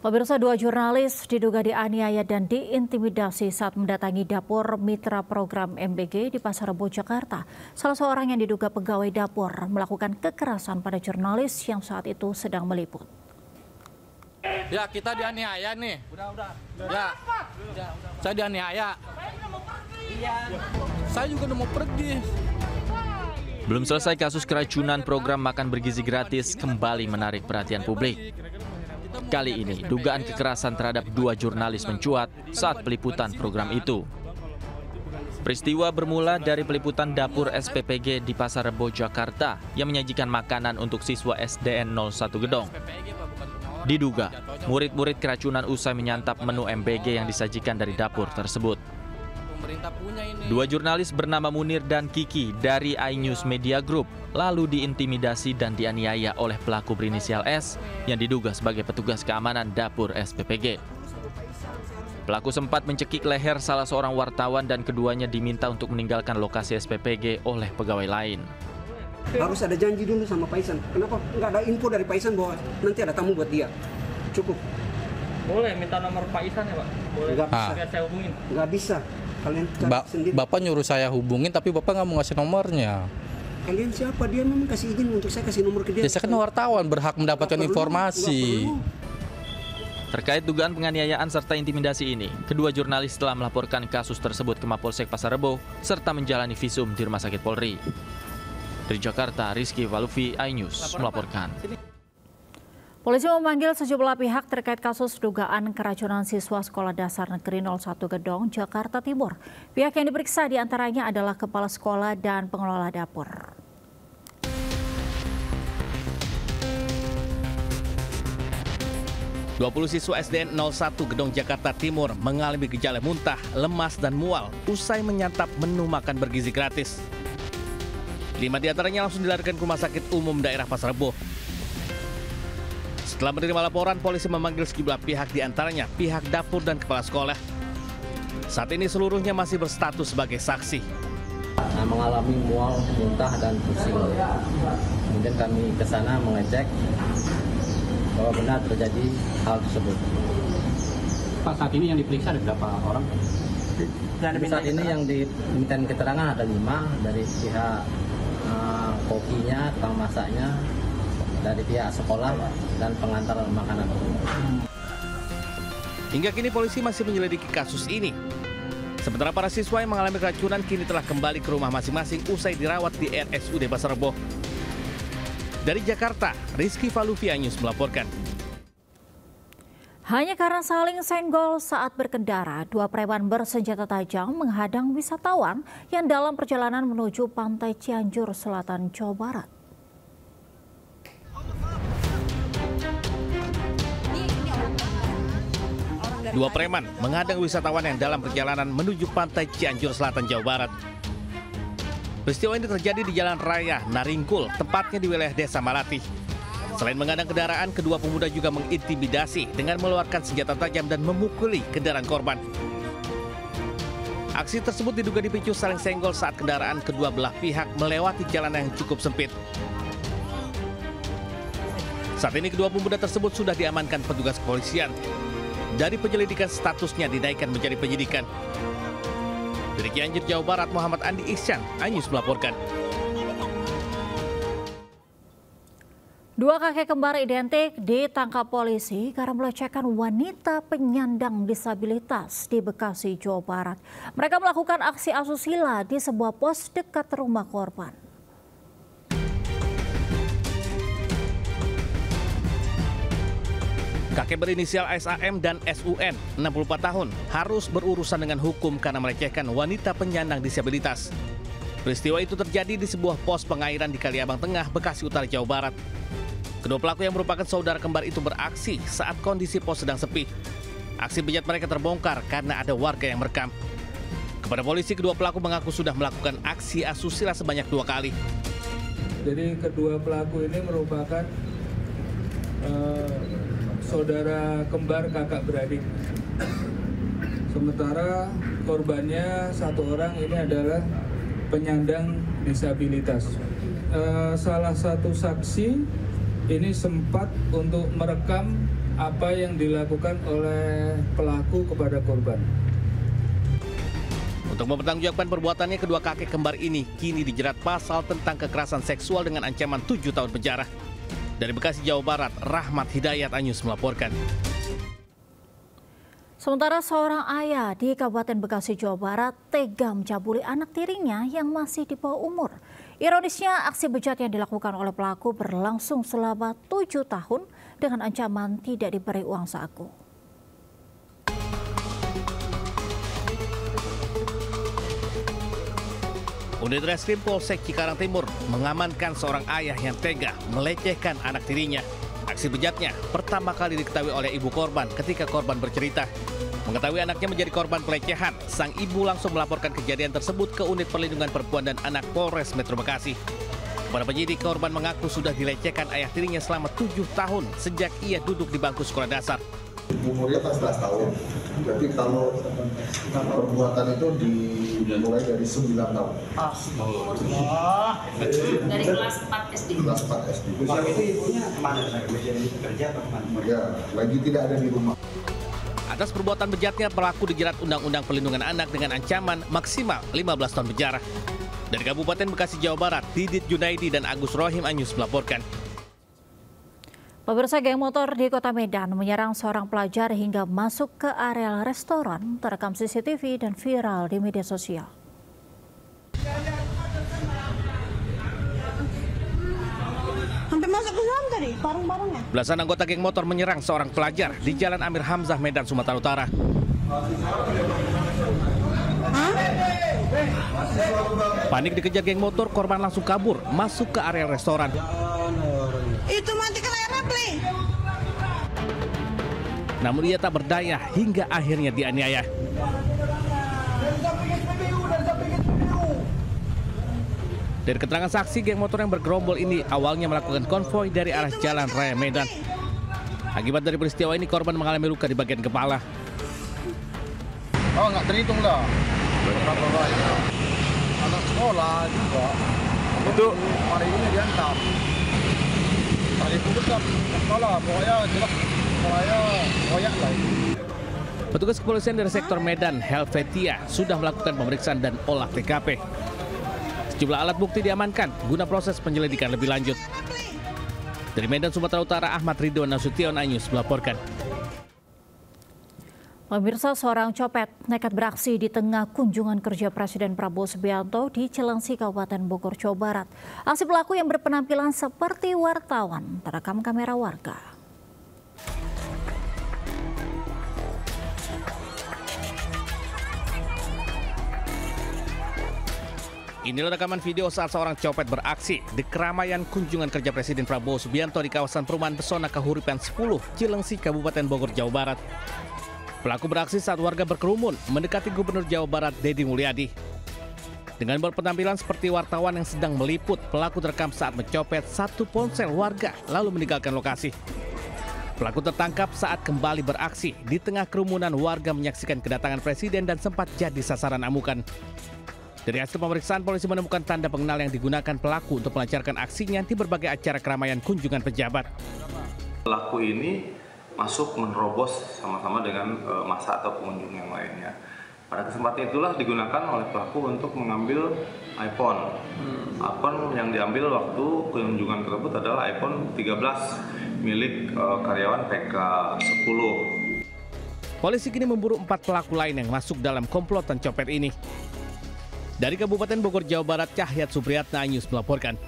Pemirsa, dua jurnalis diduga dianiaya dan diintimidasi saat mendatangi dapur mitra program MBG di Pasar Rebo, Jakarta. Salah seorang yang diduga pegawai dapur melakukan kekerasan pada jurnalis yang saat itu sedang meliput. Ya, kita dianiaya nih. Ya, saya dianiaya. Saya juga udah mau pergi. Belum selesai kasus keracunan program makan bergizi gratis kembali menarik perhatian publik. Kali ini dugaan kekerasan terhadap dua jurnalis mencuat saat peliputan program itu. Peristiwa bermula dari peliputan dapur SPPG di Pasar Rebo, Jakarta yang menyajikan makanan untuk siswa SDN 01 Gedong. Diduga murid-murid keracunan usai menyantap menu MBG yang disajikan dari dapur tersebut. Dua jurnalis bernama Munir dan Kiki dari iNews Media Group lalu diintimidasi dan dianiaya oleh pelaku berinisial S yang diduga sebagai petugas keamanan dapur SPPG. Pelaku sempat mencekik leher salah seorang wartawan dan keduanya diminta untuk meninggalkan lokasi SPPG oleh pegawai lain. Harus ada janji dulu sama Paisan. Kenapa nggak ada info dari Paisan bahwa nanti ada tamu buat dia? Cukup. Boleh minta nomor Paisan ya, Pak? Boleh. Nggak bisa. Saya hubungin. Nggak bisa. Kalian cari sendiri. Bapak nyuruh saya hubungin tapi Bapak nggak mau ngasih nomornya. Kalian siapa? Dia memang kasih izin untuk saya kasih nomor ke dia. Ya, saya kan wartawan, berhak mendapatkan informasi. Terkait dugaan penganiayaan serta intimidasi ini, kedua jurnalis telah melaporkan kasus tersebut ke Mapolsek Pasar Rebo serta menjalani visum di Rumah Sakit Polri. Dari Jakarta, Rizky Valuvi, iNews melaporkan. Polisi memanggil sejumlah pihak terkait kasus dugaan keracunan siswa Sekolah Dasar Negeri 01 Gedong, Jakarta Timur. Pihak yang diperiksa diantaranya adalah kepala sekolah dan pengelola dapur. Dua siswa SDN 01 Gedong, Jakarta Timur mengalami gejala muntah, lemas, dan mual usai menyantap menu makan bergizi gratis. 5 diantaranya langsung dilarikan ke Rumah Sakit Umum Daerah Pasar Rebo. Setelah menerima laporan, polisi memanggil sejumlah pihak, diantaranya pihak dapur dan kepala sekolah. Saat ini seluruhnya masih berstatus sebagai saksi. Mengalami mual, muntah, dan pusing. Kemudian kami ke sana mengecek bahwa benar terjadi hal tersebut. Pak, saat ini yang diperiksa ada berapa orang? Saat ini yang diminta keterangan ada 5 dari pihak kokinya, tukang masaknya, dari pihak sekolah dan pengantar makanan. Hingga kini polisi masih menyelidiki kasus ini. Sementara para siswa yang mengalami keracunan kini telah kembali ke rumah masing-masing usai dirawat di RSUD Pasar Rebo. Dari Jakarta, Rizky Valuvi, iNews melaporkan. Hanya karena saling senggol saat berkendara, dua preman bersenjata tajam menghadang wisatawan yang dalam perjalanan menuju Pantai Cianjur Selatan, Jawa Barat. Dua preman menghadang wisatawan yang dalam perjalanan menuju Pantai Cianjur Selatan, Jawa Barat. Peristiwa ini terjadi di Jalan Raya Naringkul, tepatnya di wilayah Desa Malati. Selain menghadang kendaraan, kedua pemuda juga mengintimidasi dengan mengeluarkan senjata tajam dan memukuli kendaraan korban. Aksi tersebut diduga dipicu saling senggol saat kendaraan kedua belah pihak melewati jalan yang cukup sempit. Saat ini kedua pemuda tersebut sudah diamankan petugas kepolisian. Dari penyelidikan statusnya dinaikkan menjadi penyidikan. Dari Cianjur, Jawa Barat, Muhammad Andi Ihsan, iNews melaporkan. Dua kakek kembar identik ditangkap polisi karena melecehkan wanita penyandang disabilitas di Bekasi, Jawa Barat. Mereka melakukan aksi asusila di sebuah pos dekat rumah korban. Kakek berinisial SAM dan SUN, 64 tahun, harus berurusan dengan hukum karena melecehkan wanita penyandang disabilitas. Peristiwa itu terjadi di sebuah pos pengairan di Kaliabang Tengah, Bekasi Utara, Jawa Barat. Kedua pelaku yang merupakan saudara kembar itu beraksi saat kondisi pos sedang sepi. Aksi bejat mereka terbongkar karena ada warga yang merekam. Kepada polisi, kedua pelaku mengaku sudah melakukan aksi asusila sebanyak 2 kali. Jadi kedua pelaku ini merupakan saudara kembar kakak beradik. Sementara korbannya satu orang ini adalah penyandang disabilitas. Salah satu saksi ini sempat untuk merekam apa yang dilakukan oleh pelaku kepada korban. Untuk mempertanggungjawabkan perbuatannya, kedua kakek kembar ini kini dijerat pasal tentang kekerasan seksual dengan ancaman 7 tahun penjara. Dari Bekasi, Jawa Barat, Rahmat Hidayat Anyus melaporkan. Sementara seorang ayah di Kabupaten Bekasi, Jawa Barat tega mencabuli anak tirinya yang masih di bawah umur. Ironisnya, aksi bejat yang dilakukan oleh pelaku berlangsung selama 7 tahun dengan ancaman tidak diberi uang saku. Unit Reskrim Polsek Cikarang Timur mengamankan seorang ayah yang tega melecehkan anak tirinya. Aksi bejatnya pertama kali diketahui oleh ibu korban ketika korban bercerita. Mengetahui anaknya menjadi korban pelecehan, sang ibu langsung melaporkan kejadian tersebut ke Unit Perlindungan Perempuan dan Anak Polres Metro Bekasi. Kepada penyidik, korban mengaku sudah dilecehkan ayah tirinya selama 7 tahun sejak ia duduk di bangku sekolah dasar. Umurnya 14 tahun. Jadi kalau perbuatan itu dimulai dari 9 tahun. Dari kelas 4 SD. Kelas 4 SD. Itu ibunya kemana? Kerja atau kemana? Ya, lagi tidak ada di rumah. Atas perbuatan bejatnya, pelaku dijerat Undang-Undang Perlindungan Anak dengan ancaman maksimal 15 tahun penjara. Dari Kabupaten Bekasi, Jawa Barat, Didit Junaidi dan Agus Rohim Anyus melaporkan. Pemirsa, geng motor di Kota Medan menyerang seorang pelajar hingga masuk ke area restoran, terekam CCTV dan viral di media sosial. Sampai masuk ke dalam tadi, barang-barangnya. Belasan anggota geng motor menyerang seorang pelajar di Jalan Amir Hamzah, Medan, Sumatera Utara. Panik dikejar geng motor, korban langsung kabur masuk ke area restoran. Itu matikan layarnya, play. Namun ia tak berdaya hingga akhirnya dianiaya. Dari keterangan saksi, geng motor yang bergerombol ini awalnya melakukan konvoi dari arah Jalan Raya Medan. Akibat dari peristiwa ini, korban mengalami luka di bagian kepala. Oh, nggak terhitung dah. Berapa banyak? Anak sekolah juga. Itu hari ini diantar. Tadi itu tetap sekolah, pokoknya jelas sekolahnya koyak lah. Petugas kepolisian dari sektor Medan, Helvetia, sudah melakukan pemeriksaan dan olah TKP. Sejumlah alat bukti diamankan guna proses penyelidikan lebih lanjut. Dari Medan, Sumatera Utara, Ahmad Ridwan Nasution Anyus melaporkan. Pemirsa, seorang copet nekat beraksi di tengah kunjungan kerja Presiden Prabowo Subianto di Cilengsi, Kabupaten Bogor, Jawa Barat. Aksi pelaku yang berpenampilan seperti wartawan terekam kamera warga. Inilah rekaman video saat seorang copet beraksi di keramaian kunjungan kerja Presiden Prabowo Subianto di kawasan perumahan Pesona Kahuripan 10, Cilengsi, Kabupaten Bogor, Jawa Barat. Pelaku beraksi saat warga berkerumun mendekati Gubernur Jawa Barat Deddy Mulyadi. Dengan berpenampilan seperti wartawan yang sedang meliput, pelaku terekam saat mencopet satu ponsel warga lalu meninggalkan lokasi. Pelaku tertangkap saat kembali beraksi di tengah kerumunan warga menyaksikan kedatangan Presiden dan sempat jadi sasaran amukan. Dari hasil pemeriksaan, polisi menemukan tanda pengenal yang digunakan pelaku untuk melancarkan aksinya di berbagai acara keramaian kunjungan pejabat. Pelaku ini masuk menerobos sama-sama dengan massa atau pengunjung yang lainnya. Pada kesempatan itulah digunakan oleh pelaku untuk mengambil iPhone. iPhone yang diambil waktu kunjungan tersebut adalah iPhone 13 milik karyawan PK 10. Polisi kini memburu 4 pelaku lain yang masuk dalam komplotan copet ini. Dari Kabupaten Bogor, Jawa Barat, Cahyat Supriyatna Anyus melaporkan.